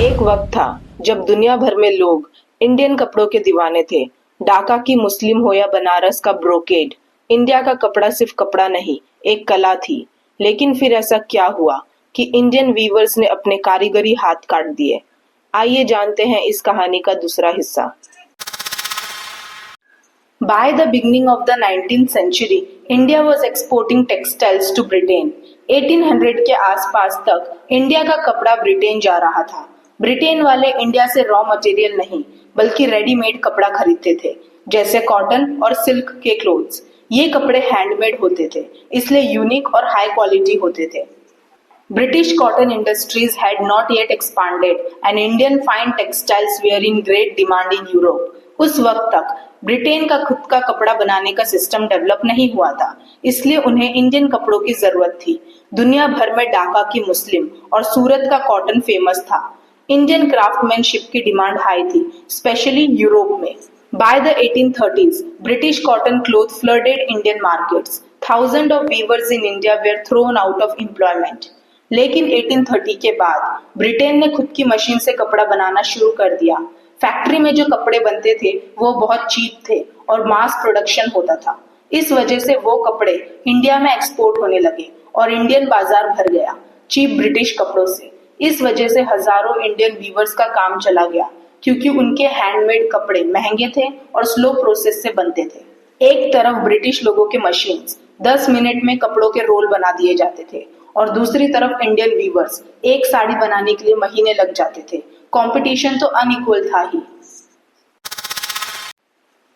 एक वक्त था जब दुनिया भर में लोग इंडियन कपड़ों के दीवाने थे। ढाका की मुस्लिम हो या बनारस का ब्रोकेड, इंडिया का कपड़ा सिर्फ कपड़ा नहीं, एक कला थी। लेकिन फिर ऐसा क्या हुआ कि इंडियन वीवर्स ने अपने कारीगरी हाथ काट दिए। आइए जानते हैं इस कहानी का दूसरा हिस्सा। By the beginning of the 19th century, India was exporting textiles to Britain. 1800 के आसपास तक इंडिया का कपड़ा ब्रिटेन जा रहा था। ब्रिटेन वाले इंडिया से रॉ मटेरियल नहीं, बल्कि रेडीमेड कपड़ा खरीदते थे, जैसे कॉटन और सिल्क के क्लोथ्स। ये कपड़े हैंडमेड होते थे, इसलिए यूनिक और हाई क्वालिटी होते थे। British cotton industries had not yet expanded and Indian fine textiles were in great demand in Europe. उस वक्त तक ब्रिटेन का खुद का कपड़ा बनाने का सिस्टम डेवलप नहीं हुआ था, इसलिए उन्हें इंडियन कपड़ों की जरूरत थी। दुनिया भर में ढाका की मुस्लिम और सूरत का कॉटन फेमस था। इंडियन क्राफ्टमैनशिप की डिमांड हाई थी, स्पेशली यूरोप में। By the 1830s, British cotton cloth flooded Indian markets. Thousands of weavers in India were thrown out of employment. लेकिन 1830 के बाद ब्रिटेन ने खुद की मशीन से कपड़ा बनाना शुरू कर दिया। फैक्ट्री में जो कपड़े बनते थे वो बहुत चीप थे और मास प्रोडक्शन होता था। इस वजह से वो कपड़े इंडिया में एक्सपोर्ट होने लगे और इंडियन बाजार भर गया चीप ब्रिटिश कपड़ों से। इस वजह से हजारों इंडियन वीवर्स का काम चला गया, क्योंकि उनके हैंडमेड कपड़े महंगे थे और स्लो प्रोसेस से बनते थे। एक तरफ ब्रिटिश लोगों के मशीन्स 10 मिनट में कपड़ों के रोल बना दिए जाते थे और दूसरी तरफ इंडियन वीवर्स एक साड़ी बनाने के लिए महीने लग जाते थे। कंपटीशन तो अनइक्वल था ही।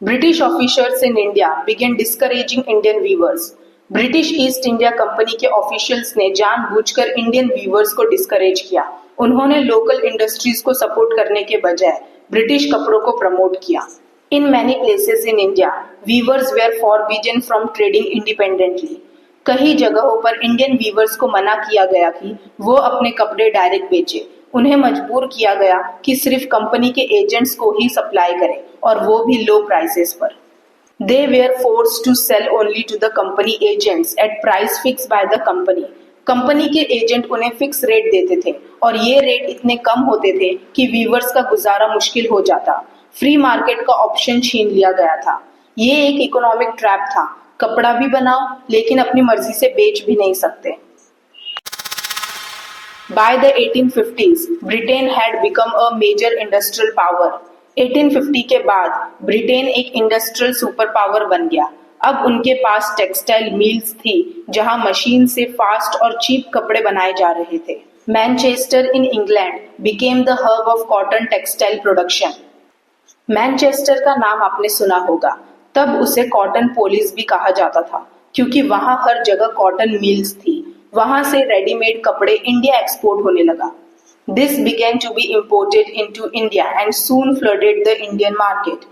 British officers in India began discouraging Indian weavers. British East India company के ऑफिशियल्स ने जानबूझकर इंडियन वीवर्स को डिस्करेज किया। उन्होंने लोकल इंडस्ट्रीज को सपोर्ट करने के बजाय ब्रिटिश कपड़ों को प्रमोट किया। In many places in India, weavers were forbidden from trading independently. कई जगहों पर इंडियन वीवर्स को मना किया गया कि वो अपने कपड़े डायरेक्ट बेचे। उन्हें मजबूर किया गया कि सिर्फ कंपनी के एजेंट्स को ही सप्लाई करें, और वो भी लो प्राइसेस पर। They were forced to sell only to the company agents at price fixed by the company. Company के एजेंट उन्हें फिक्स रेट देते थे और ये रेट इतने कम होते थे कि वीवर्स का गुजारा मुश्किल हो जाता। फ्री मार्केट का ऑप्शन छीन लिया गया था। ये एक इकोनॉमिक ट्रैप था। कपड़ा भी बनाओ लेकिन अपनी मर्जी से बेच भी नहीं सकते। By the 1850s, Britain had become a major industrial power. 1850 के बाद ब्रिटेन एक इंडस्ट्रियल सुपर पावर बन गया। अब उनके पास टेक्सटाइल मिल्स थी जहां मशीन से फास्ट और चीप कपड़े बनाए जा रहे थे। Manchester in England became the hub of cotton textile production. Manchester का नाम आपने सुना होगा। तब उसे कॉटन पोलिस भी कहा जाता था, क्योंकि वहां हर जगह कॉटन मिल्स थी। वहां से रेडीमेड कपड़े इंडिया एक्सपोर्ट होने लगा। This began to be imported into India and soon flooded the Indian market.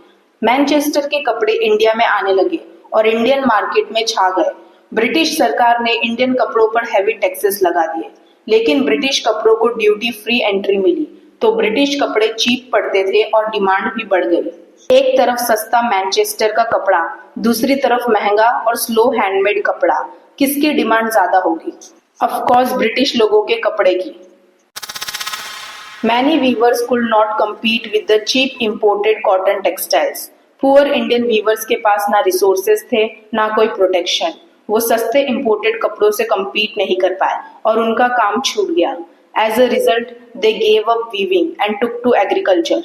Manchester के कपड़े इंडिया में आने लगे और इंडियन मार्केट में छा गए। ब्रिटिश सरकार ने इंडियन कपड़ों पर हैवी टैक्सेस लगा दिए, लेकिन ब्रिटिश कपड़ों को ड्यूटी फ्री एंट्री मिली, तो ब्रिटिश कपड़े चीप पड़ते थे और डिमांड भी बढ़ गई। एक तरफ सस्ता मैनचेस्टर का कपड़ा, दूसरी तरफ महंगा और स्लो हैंडमेड कपड़ा। किसकी डिमांड ज्यादा होगी? ऑफ कोर्स ब्रिटिश लोगों के कपड़े की। Many weavers could not compete with the cheap imported cotton textiles. Poor Indian weavers के पास ना रिसोर्सेज थे, ना कोई प्रोटेक्शन। वो सस्ते इंपोर्टेड कपड़ों से compete नहीं कर पाए और उनका काम छूट गया। As a result, they gave up weaving and took to agriculture.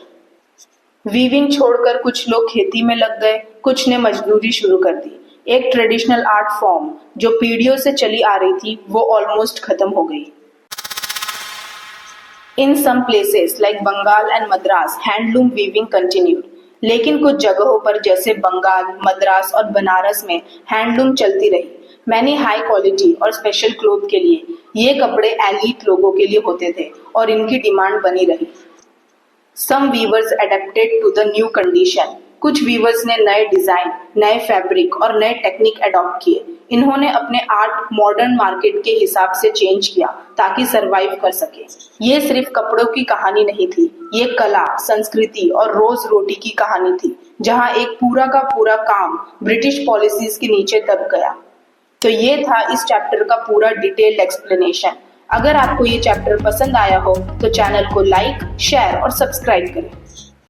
Weaving छोड़कर कुछ लोग खेती में लग गए, कुछ ने मजदूरी शुरू कर दी। एक ट्रेडिशनल आर्ट फॉर्म जो पीढ़ियों से चली आ रही थी, वो ऑलमोस्ट खत्म हो गई। In some places like Bengal and Madras, handloom weaving continued. लेकिन कुछ जगहों पर जैसे बंगाल, मद्रास और बनारस में हैंडलूम चलती रही। मैनी हाई क्वालिटी और स्पेशल क्लोथ के लिए ये कपड़े एलीट लोगों के लिए होते थे और इनकी डिमांड बनी रही। Some weavers adapted to the new condition. कुछ वीवर्स ने नए डिजाइन, नए फैब्रिक और नए टेक्निक अडॉप्ट किए। इन्होंने अपने आर्ट मॉडर्न मार्केट के हिसाब से चेंज किया ताकि सरवाइव कर सके। ये सिर्फ कपड़ों की कहानी नहीं थी, ये कला, संस्कृति और रोज रोटी की कहानी थी, जहां एक पूरा का पूरा काम ब्रिटिश पॉलिसीज के नीचे दब गया। तो ये था इस चैप्टर का पूरा डिटेल्ड एक्सप्लेनेशन। अगर आपको ये चैप्टर पसंद आया हो तो चैनल को लाइक, शेयर और सब्सक्राइब करें।